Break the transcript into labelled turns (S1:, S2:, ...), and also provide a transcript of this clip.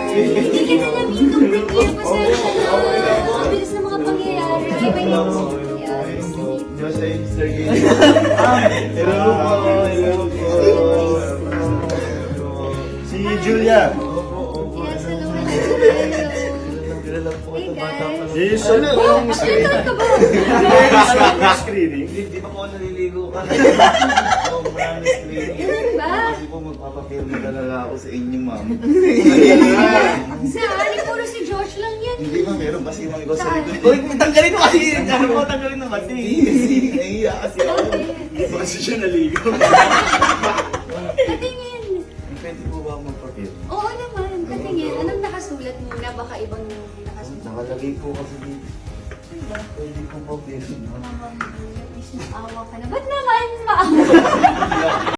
S1: Hindi kita namin completely pasensya na. Ang bilis na mga pangyayari. Iba yung pangyayari.
S2: Diyos ay Mr. Gilly. Hello po. Hello po. Si Julia.
S1: Yes, hello, hello.
S2: Kilala po
S1: Hey,
S2: ito bata pa.
S1: guys.
S2: Yes,
S1: Oh, ilan taon ka ba?
S2: Screening? Hindi pa po ako naliligo ka. Maraming screening.
S1: Ganun ba?
S2: Kasi po magpapapirma talaga ako sa inyo, ma'am.
S1: Saan? Puro si Josh lang yan.
S2: Hindi ba meron kasi mga ikaw sa
S1: Saan?
S2: likod.
S3: Uy, tanggalin mo kasi. Ano mo, tanggalin mo kasi.
S2: Nahiya kasi ako. Kasi siya naligo.
S1: Patingin.
S2: Pwede po ba magpapirma?
S1: Oo naman, patingin. Anong nakasulat muna? Baka ibang nakasulat.
S2: Nakalagay po kasi dito.
S1: Diba?
S2: Pwede po pa pirma.
S1: Please, maawa ka na. Ba't naman maawa?